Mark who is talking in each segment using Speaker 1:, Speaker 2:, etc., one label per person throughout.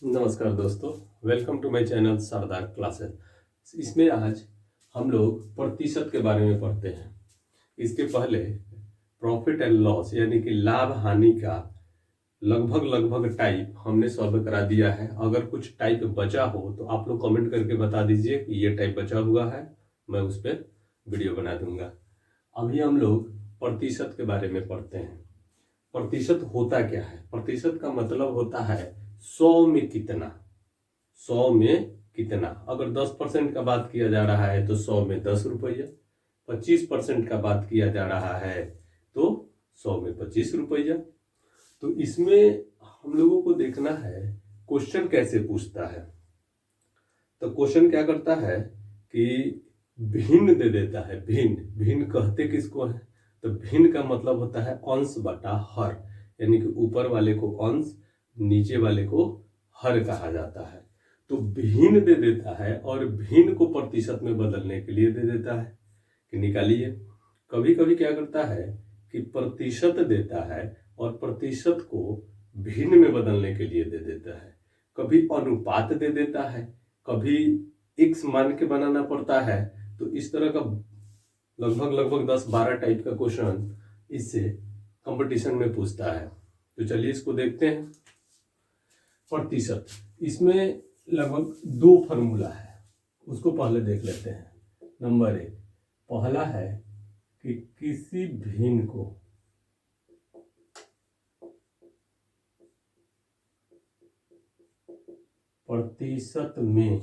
Speaker 1: नमस्कार दोस्तों, welcome to my channel Sardar classes. इसमें आज हम लोग प्रतिशत के बारे में पढ़ते हैं। इसके पहले प्रॉफिट एंड लॉस यानी कि लाभ हानि का लगभग टाइप हमने सॉल्व करा दिया है। अगर कुछ टाइप बचा हो तो आप लोग कमेंट करके बता दीजिए कि ये टाइप बचा हुआ है, मैं उस पर वीडियो बना दूंगा। अभी हम लोग प्रतिशत के बारे में पढ़ते हैं। प्रतिशत होता क्या है? प्रतिशत का मतलब होता है 100 में कितना। 100 में कितना, अगर 10% का बात किया जा रहा है तो 100 में 10 रुपया, 25% का बात किया जा रहा है तो 100 में 25 रुपया। तो इसमें हम लोगों को देखना है क्वेश्चन कैसे पूछता है। तो क्वेश्चन क्या करता है कि भिन्न दे देता है। भिन्न भिन्न कहते किसको है? तो भिन्न का मतलब होता है अंश बटा हर, यानी कि ऊपर वाले को अंश, नीचे वाले को हर कहा जाता है। तो भिन्न दे देता है और भिन्न को प्रतिशत में बदलने के लिए दे देता है कि निकालिए। कभी कभी क्या करता है कि प्रतिशत देता है और प्रतिशत को भिन्न में बदलने के लिए दे देता है। कभी अनुपात दे देता है, कभी x मान के बनाना पड़ता है। तो इस तरह का लगभग 10-12 टाइप का क्वेश्चन इससे कंपटीशन में पूछता है। तो चलिए इसको देखते हैं। प्रतिशत, इसमें लगभग 2 फॉर्मूला है, उसको पहले देख लेते हैं। नंबर 1 पहला है कि किसी भिन्न को प्रतिशत में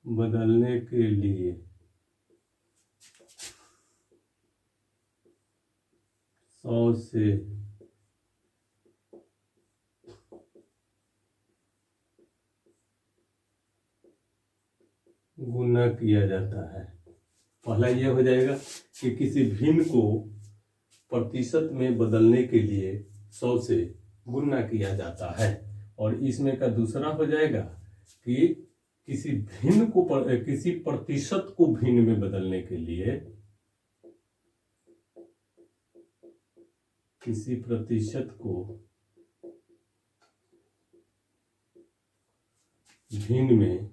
Speaker 1: बदलने के लिए 100 से गुना किया जाता है। पहला यह हो जाएगा कि किसी भिन्न को प्रतिशत में बदलने के लिए 100 से गुना किया जाता है। और इसमें का दूसरा हो जाएगा कि किसी भिन्न को किसी प्रतिशत को भिन्न में बदलने के लिए किसी प्रतिशत को भिन्न में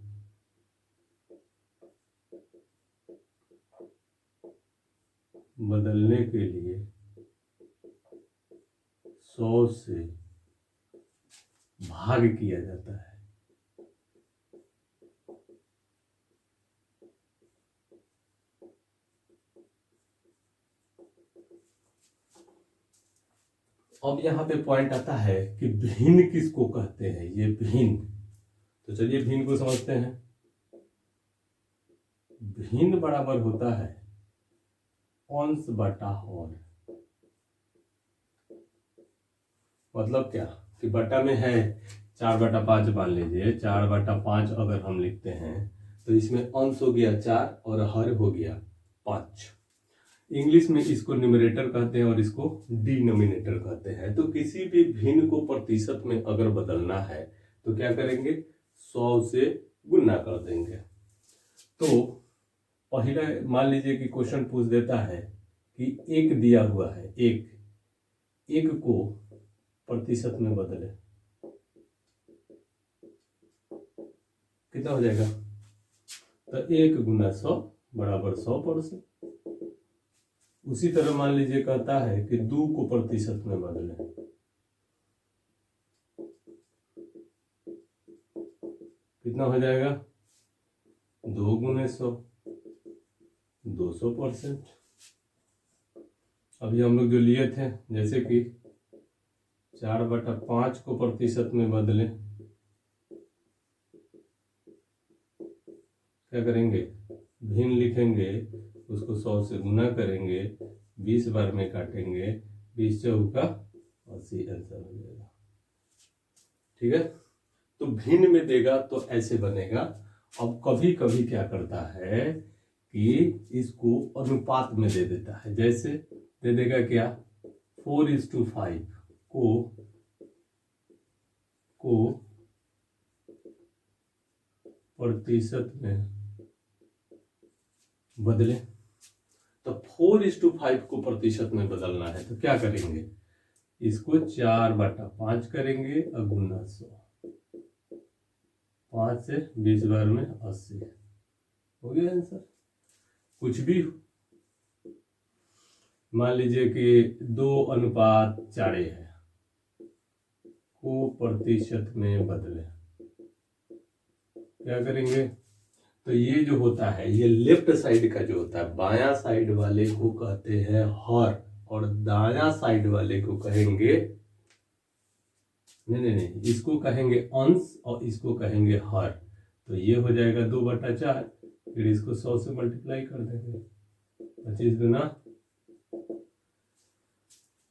Speaker 1: बदलने के लिए 100 से भाग किया जाता है। अब यहाँ पे पॉइंट आता है कि भिन्न किसको कहते हैं। ये भिन्न, तो चलिए भिन्न को समझते हैं। भिन्न बराबर होता है अंश बटा हर। मतलब क्या कि बटा में है 4/5 मान लीजिए। 4/5 अगर हम लिखते हैं तो इसमें अंश हो गया 4 और हर हो गया 5। इंग्लिश में इसको न्यूमरेटर कहते हैं और इसको डिनोमिनेटर कहते हैं। तो किसी भी भिन्न को प्रतिशत में अगर बदलना है तो क्या करेंगे? 100 से गुना कर देंगे। तो पहला मान लीजिए कि क्वेश्चन पूछ देता है कि एक दिया हुआ है, एक को प्रतिशत में बदले, कितना हो जाएगा? तो 1 गुना 100 बराबर 100%। उसी तरह मान लीजिए कहता है कि 2 को प्रतिशत में बदले, कितना हो जाएगा? 2 गुने 100 200%। अभी हम लोग जो लिए थे, जैसे कि 4/5 को प्रतिशत में बदले, क्या करेंगे? भिन्न लिखेंगे, उसको 100 से गुना करेंगे, 20 बार में काटेंगे, 20 चौका 80 आंसर हो जाएगा। ठीक है, तो भिन्न में देगा तो ऐसे बनेगा। अब कभी कभी क्या करता है कि इसको अनुपात में दे देता है। जैसे दे देगा क्या? 4:5 को प्रतिशत में बदले। तो 4:5 को प्रतिशत में बदलना है तो क्या करेंगे, इसको 4/5 करेंगे और गुना 100, 5 से 20 बार में 80 हो गया आंसर। कुछ भी मान लीजिए कि 2:4 है को प्रतिशत में बदले, क्या करेंगे, तो ये जो होता है ये लेफ्ट साइड का जो होता है बायां साइड वाले को कहते हैं हर, और दायां साइड वाले को कहेंगे नहीं, इसको कहेंगे अंश और इसको कहेंगे हर। तो ये हो जाएगा 2/4, फिर इसको 100 से मल्टीप्लाई कर देंगे, 25 गुना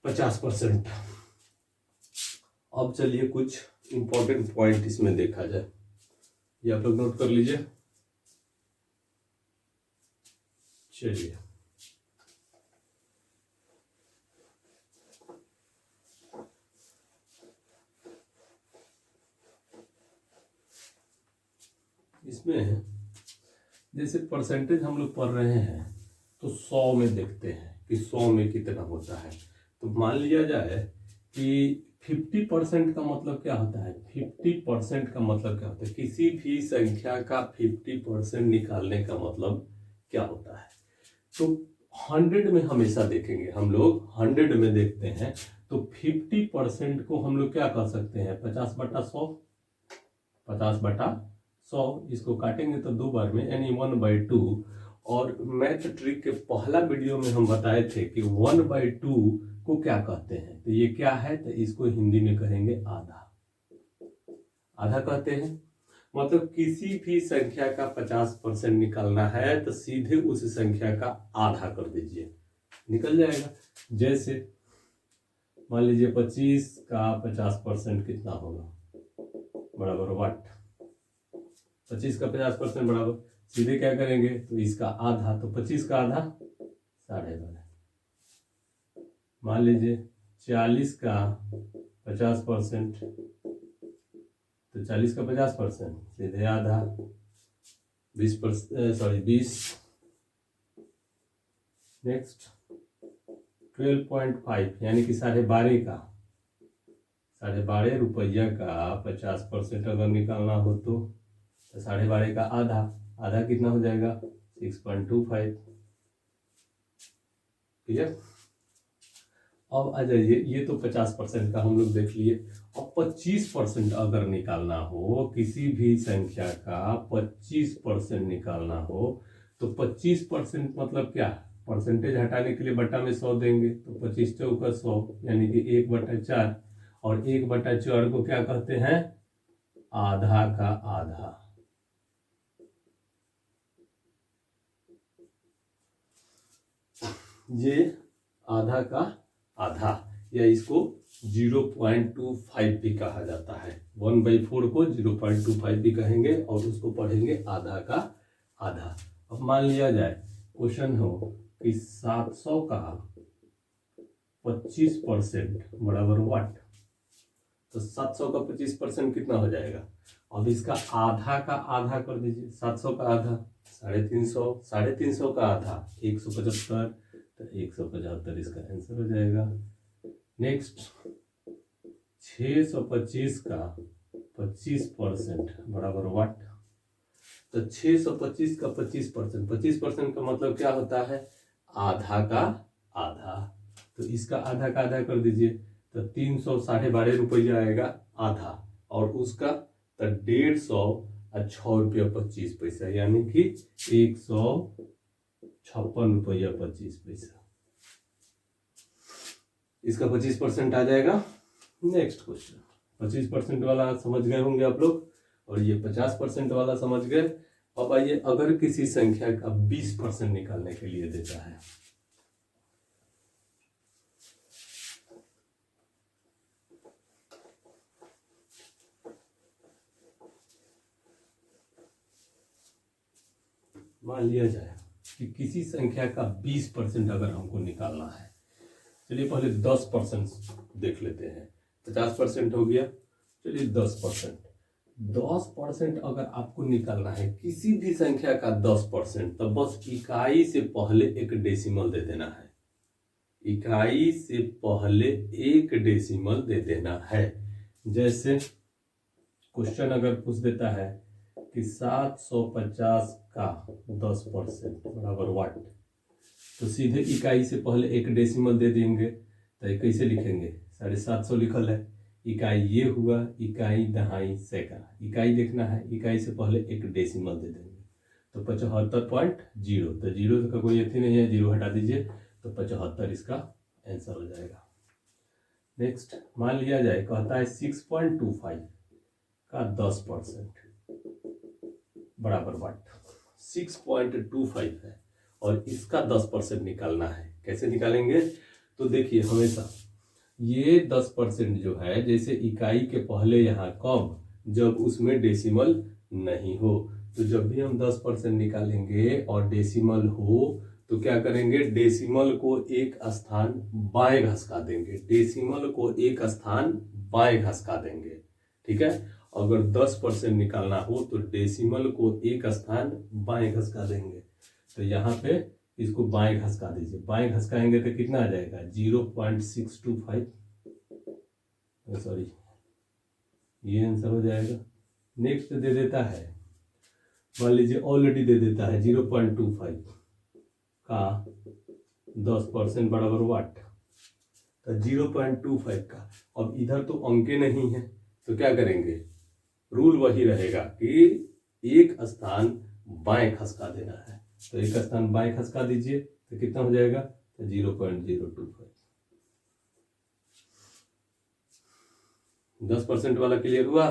Speaker 1: 50%। अब चलिए कुछ इंपॉर्टेंट पॉइंट इसमें देखा जाए, ये आप लोग नोट कर लीजिए। चलिए इसमें जैसे परसेंटेज हम लोग पढ़ रहे हैं तो 100 में देखते हैं कि 100 में कितना होता है। तो मान लिया जाए कि 50% का मतलब क्या होता है, 50% का मतलब क्या होता है, किसी भी संख्या का 50% निकालने का मतलब क्या होता है। तो 100 में हमेशा देखेंगे, हम लोग 100 में देखते हैं तो 50% को हम लोग क्या कर सकते हैं, 50/100, 50/100, इसको काटेंगे तो 2 बार में यानी 1/2। और मैथ ट्रिक के पहला वीडियो में हम बताए थे कि 1/2 को क्या कहते हैं, तो ये क्या है, तो इसको हिंदी में कहेंगे आधा, आधा कहते हैं। मतलब किसी भी संख्या का 50% निकालना है तो सीधे उस संख्या का आधा कर दीजिए, निकल जाएगा। जैसे मान लीजिए 25 का 50% कितना होगा, बराबर वाट, 25 का 50% बराबर, सीधे क्या करेंगे, तो इसका आधा, तो 25 का आधा 12.5। मान लीजिए 40 का 50%, तो 40 का 50% सीधे आधा, 20। नेक्स्ट 12.5 यानी कि 12.5 का, 12.5 रुपया का 50% अगर निकालना हो तो 12.5 का आधा, आधा कितना हो जाएगा, 6.25। ठीक है। अब आ जाइए, ये तो 50% का हम लोग देख लिए। अब 25% अगर निकालना हो, किसी भी संख्या का 25% निकालना हो तो 25% मतलब क्या, परसेंटेज हटाने के लिए बटा में 100 देंगे, तो 25 चौका 100 यानी कि 1/4, और 1/4 को क्या कहते हैं, आधा का आधा। ये आधा का आधा, या इसको 0.25 भी कहा जाता है। 1/4 को 0.25 भी कहेंगे और उसको पढ़ेंगे आधा का आधा। अब मान लिया जाए क्वेश्चन हो कि 700 का 25% बराबर वाट, तो 700 का 25% कितना हो जाएगा। अब इसका आधा का आधा कर दीजिए, 700 का आधा 350, 350 का आधा 175, तो 175 इसका आंसर हो जाएगा। नेक्स्ट 625 का 25% बराबर वाट, तो 625 का 25%, 25% का मतलब क्या होता है, आधा का आधा, तो इसका आधा का आधा कर दीजिए, तो 300 12.5 रुपया आएगा आधा, और उसका तो 150 और 6 रुपया 25 पैसा, यानी कि 156 रुपया 25 पैसा, इसका 25% आ जाएगा। नेक्स्ट क्वेश्चन, 25% वाला समझ गए होंगे आप लोग, और ये 50% वाला समझ गए। अब आइए, अगर किसी संख्या का 20% निकालने के लिए देता है, मान लिया जाए कि किसी संख्या का 20% अगर हमको निकालना है, चलिए पहले 10% देख लेते हैं। 50% हो गया, चलिए 10%। 10% अगर आपको निकालना है किसी भी संख्या का 10%, तो बस इकाई से पहले एक डेसिमल दे देना है। इकाई से पहले एक डेसिमल दे देना है। जैसे क्वेश्चन अगर पूछ देता है कि 750 का 10% बराबर वाट, तो सीधे इकाई से पहले एक डेसिमल दे देंगे। तो ये कैसे लिखेंगे? 750 लिखल है, इकाई ये हुआ, इकाई दहाई सैकड़ा। इकाई देखना है, इकाई से पहले एक डेसिमल दे देंगे तो 75.0। तो जीरो का कोई अथी नहीं है, जीरो हटा दीजिए, तो 75 इसका आंसर हो जाएगा। नेक्स्ट मान लिया जाए, कहता है 6.25 का 10% बराबर वाट। 6.25 है और इसका 10% निकालना है। कैसे निकालेंगे? तो देखिए, हमेशा ये 10% जो है, जैसे इकाई के पहले यहाँ कब, जब उसमें डेसिमल नहीं हो। तो जब भी हम 10% निकालेंगे और डेसिमल हो, तो क्या करेंगे? डेसिमल को एक स्थान बाएं घसका देंगे। डेसिमल को एक स्थान बाएं घसका देंगे, ठीक है। अगर 10% निकालना हो तो डेसिमल को एक स्थान बाएं घसका देंगे। तो यहाँ पे इसको बाएं घसका दीजिए। बाएं घसकाएंगे तो कितना आ जाएगा? 0.625, सॉरी, ये आंसर हो जाएगा। नेक्स्ट दे देता है, मान लीजिए ऑलरेडी दे देता है 0.25 का 10% बराबर वाट। तो 0.25 का, अब इधर तो अंके नहीं है, तो क्या करेंगे? रूल वही रहेगा कि एक स्थान बाएं खसका देना है। तो एक स्थान बाएं खसका दीजिए, तो कितना हो जाएगा? तो 0.025। 10% वाला क्लियर हुआ।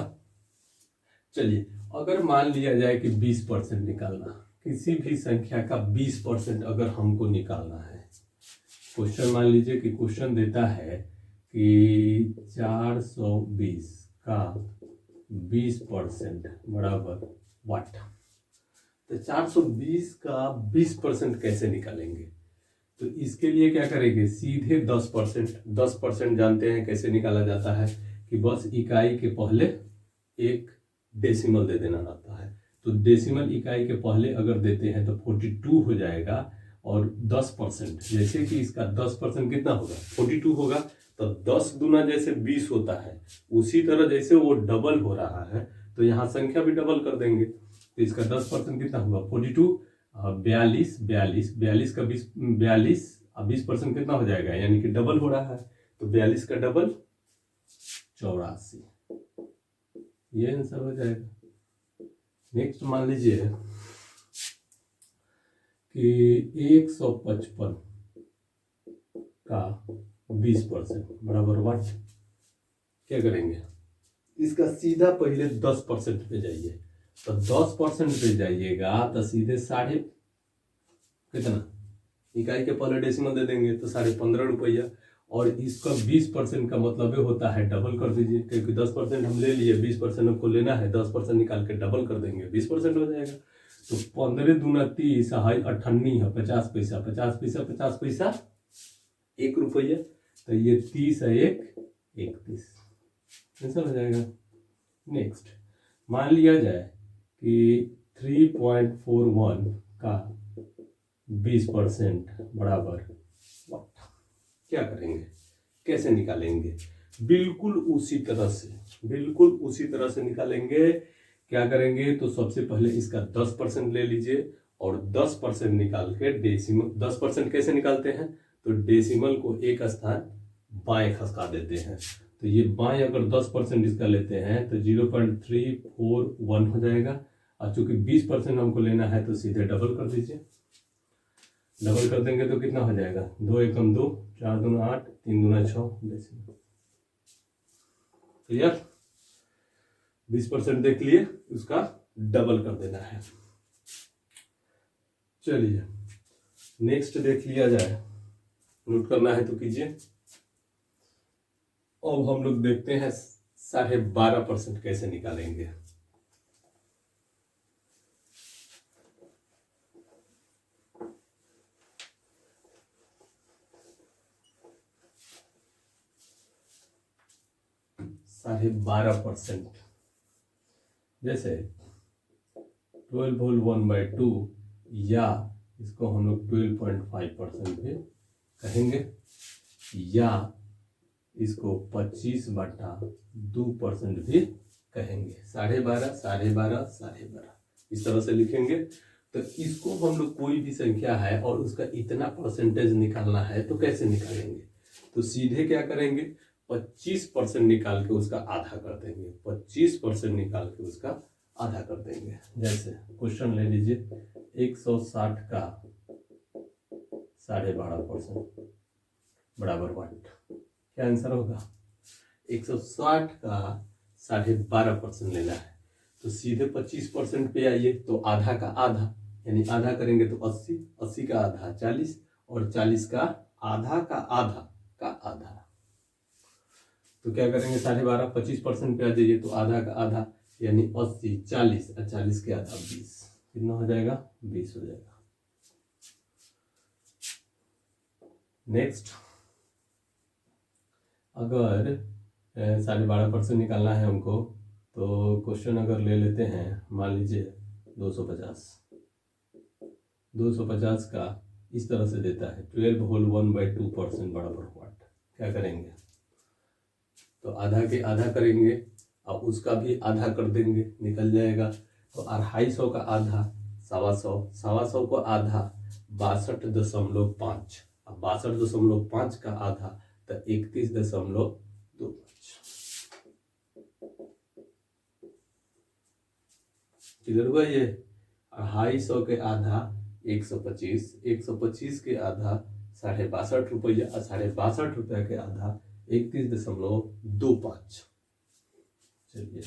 Speaker 1: चलिए, अगर मान लिया जाए कि 20% निकालना, किसी भी संख्या का 20% अगर हमको निकालना है। क्वेश्चन मान लीजिए कि क्वेश्चन देता है कि 420 का 20% बराबर वाट। तो 420 का 20% कैसे निकालेंगे? तो इसके लिए क्या करेंगे? सीधे 10% जानते हैं कैसे निकाला जाता है, कि बस इकाई के पहले एक डेसिमल दे देना रहता है। तो डेसिमल इकाई के पहले अगर देते हैं तो 42 हो जाएगा। और 10%, जैसे कि इसका 10% कितना होगा? 42 होगा। तो 10 दूना जैसे 20 होता है, उसी तरह जैसे वो डबल हो रहा है, तो यहाँ संख्या भी डबल कर देंगे। तो इसका 10% कितना हुआ? 42, 42, 42 का 42 और 20% कितना हो जाएगा? यानी कि डबल हो रहा है, तो 42 का डबल 84, ये आंसर हो जाएगा। नेक्स्ट मान लीजिए कि 155 का 20% बराबर वाट। क्या करेंगे? इसका सीधा पहले 10% पे जाइए। तो 10% पे जाइएगा तो सीधे साढ़े कितना, इकाई के पहले डेसिमल दे देंगे तो 15.5 रुपया। और इसका 20% का मतलब होता है डबल कर दीजिए, क्योंकि 10% हम ले लिए, 20% हमको लेना है, 10% निकाल के डबल कर देंगे, 20% हो जाएगा। तो 15 दूना 30, 58 है 50 पैसा, 50 पैसा 50 पैसा 1 रुपया। तो ये 30 है 1, 31, आंसर हो जाएगा। नेक्स्ट मान लिया जाए कि 3.41 का 20% बराबर वाट। क्या करेंगे? कैसे निकालेंगे? बिल्कुल उसी तरह से निकालेंगे। क्या करेंगे? तो सबसे पहले इसका 10% ले लीजिए और 10% निकाल के डेसिमल, 10% कैसे निकालते हैं? तो डेसिमल को एक स्थान बाएं खसका देते हैं। तो ये बाएं अगर 10% इसका लेते हैं तो 0.341 हो जाएगा। और चूंकि 20% हमको लेना है तो सीधे डबल कर दीजिए। डबल कर देंगे तो कितना हो जाएगा? 2 एकम 2, 4 दूना 8, 3 दूना 6 डेसिमल। क्लियर? 20% देख लिए, उसका डबल कर देना है। चलिए नेक्स्ट देख लिया जाए, नोट करना है तो कीजिए। अब हम लोग देखते हैं 12.5% कैसे निकालेंगे। साढ़े 12%, जैसे 12 होल 1/2 या इसको हम लोग 12.5% भी कहेंगे, या इसको 25/2% भी कहेंगे। 12.5 12.5 12.5 इस तरह से लिखेंगे। तो इसको हम लोग कोई भी संख्या है और उसका इतना परसेंटेज निकालना है तो कैसे निकालेंगे? तो सीधे क्या करेंगे, 25% निकाल के उसका आधा कर देंगे। 25% निकाल के उसका आधा कर देंगे। जैसे क्वेश्चन ले लीजिए, 160 का 12.5% बराबर वाट। क्या आंसर होगा? 160 का 12.5% लेना है तो सीधे 25% पे आइए, तो आधा का आधा यानी आधा करेंगे तो 80, 80 का आधा 40 और 40 का आधा का आधा का आधा। तो क्या करेंगे, 12.5 25% पे आ जाइए तो आधा का आधा यानी 80, 40 और 40 के आधा 20। कितना हो जाएगा? 20 हो जाएगा। नेक्स्ट, अगर 12.5% निकालना है हमको तो क्वेश्चन अगर ले लेते हैं, मान लीजिए 250 का इस तरह से देता है 12 होल 1/2% बराबर वाट। क्या करेंगे, तो आधा के आधा करेंगे और उसका भी आधा कर देंगे, निकल जाएगा। तो 250 का आधा 125, 125 को आधा 62.5, अब 62.5 का आधा तो 31.25। किधर हुआ ये? 250 के आधा 125, 125 के आधा 62.5 रुपया, 62.5 रुपया के आधा 31.25। चलिए,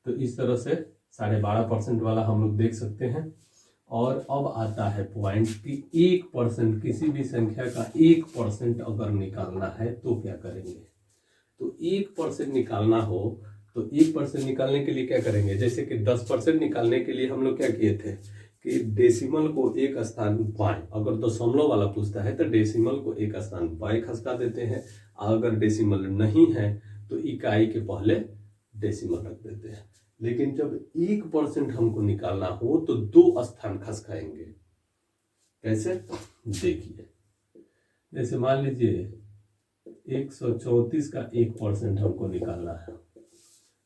Speaker 1: तो इस तरह से 12.5% वाला हम लोग देख सकते हैं। और अब आता है पॉइंट कि 1%, किसी भी संख्या का 1% अगर निकालना है तो क्या करेंगे। तो 1% निकालना हो तो 1% निकालने के लिए क्या करेंगे, जैसे कि 10% निकालने के लिए हम लोग क्या किए थे कि डेसिमल को एक स्थान बाएं, अगर दशमलव वाला पूछता है तो डेसिमल को एक स्थान बाएं खसका देते हैं। अगर डेसिमल नहीं है तो इकाई के पहले डेसिमल रख देते हैं। लेकिन जब 1% हमको निकालना हो तो 2 स्थान खसकाएंगे। कैसे? देखिए, जैसे मान लीजिए 134 का 1% हमको निकालना है,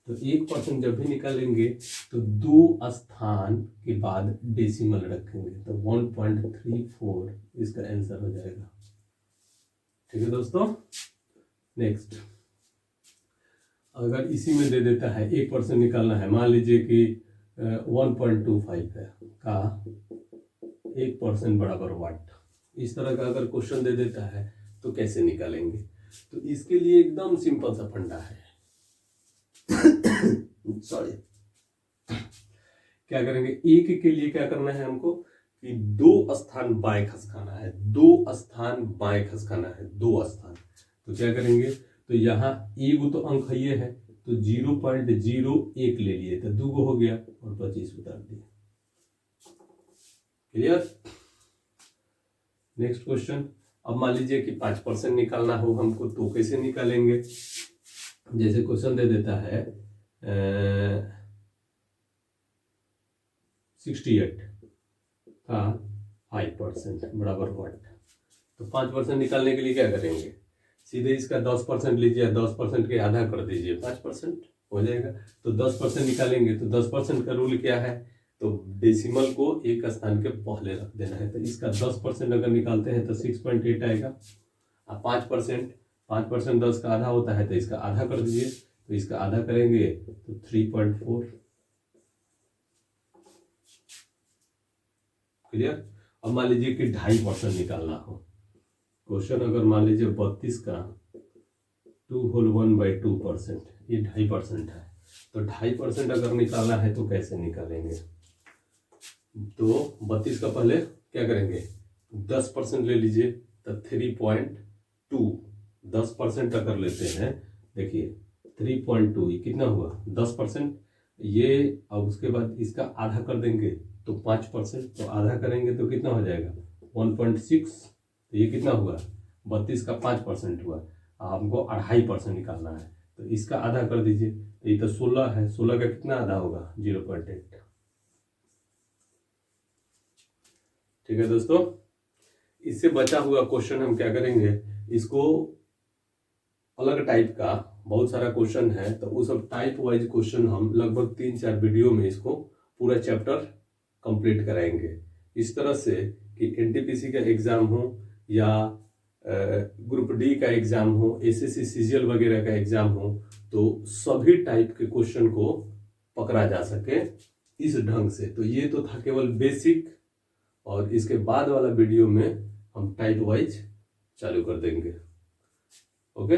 Speaker 1: तो 1% जब भी निकालेंगे तो 2 स्थान के बाद डेसिमल रखेंगे, तो 1.34 इसका आंसर हो जाएगा। ठीक है दोस्तों। नेक्स्ट, अगर इसी में दे देता है 1% निकालना है, मान लीजिए कि 1.25 है का 1% बराबर वाट, इस तरह का अगर क्वेश्चन दे देता है तो कैसे निकालेंगे। तो इसके लिए एकदम सिंपल सा फंडा है। सॉरी, क्या करेंगे, एक के लिए क्या करना है हमको कि 2 स्थान बाएं खसकाना है, 2 स्थान बाएं खसकाना है, 2 स्थान। तो क्या करेंगे, तो यहाँ एगो तो अंक ये है तो 0.01 ले लिए तो 2 हो गया और 25 उतार दिए। क्लियर। नेक्स्ट क्वेश्चन, अब मान लीजिए कि 5% निकालना हो हमको तो कैसे निकालेंगे। जैसे क्वेश्चन दे देता है 68 का 5% बराबर वाट, तो 5% निकालने के लिए क्या करेंगे, सीधे इसका 10% लीजिए, 10% के आधा कर दीजिए, 5% हो जाएगा। तो 10% निकालेंगे तो 10% का रूल क्या है, तो डेसिमल को एक स्थान के पहले रख देना है। तो इसका 10% अगर निकालते हैं तो 6.8 आएगा। अब 5% 10 का आधा होता है तो इसका आधा कर दीजिए, तो इसका आधा करेंगे तो 3.4। क्लियर। अब मान लीजिए कि 2.5% निकालना हो, क्वेश्चन अगर मान लीजिए 32 का 2 होल 1/2%, ये 2.5% है। तो 2.5% अगर निकालना है तो कैसे निकालेंगे, तो 32 का पहले क्या करेंगे, 10% ले लीजिए तो 3.2, 10% अगर लेते हैं, देखिए 3.2 ये कितना हुआ 10%, ये अब उसके बाद इसका आधा कर देंगे तो 5%, तो आधा करेंगे तो कितना हो जाएगा 1.6, तो ये कितना हुआ 32 का 5% हुआ। हमको 2.5% निकालना है तो इसका आधा कर दीजिए, तो ये तो 16 है, 16 का कितना आधा होगा? 0.8। ठीक है दोस्तों, इससे बचा हुआ क्वेश्चन हम क्या करेंगे, इसको अलग टाइप का बहुत सारा क्वेश्चन है, तो वो सब टाइप वाइज क्वेश्चन हम लगभग 3-4 वीडियो में इसको पूरा चैप्टर कंप्लीट कराएंगे। इस तरह से कि एनटीपीसी का एग्जाम हो या ग्रुप डी का एग्जाम हो, एसएससी सीजीएल वगैरह का एग्जाम हो, तो सभी टाइप के क्वेश्चन को पकड़ा जा सके इस ढंग से। तो ये तो था केवल बेसिक, और इसके बाद वाला वीडियो में हम टाइप वाइज चालू कर देंगे। ओके।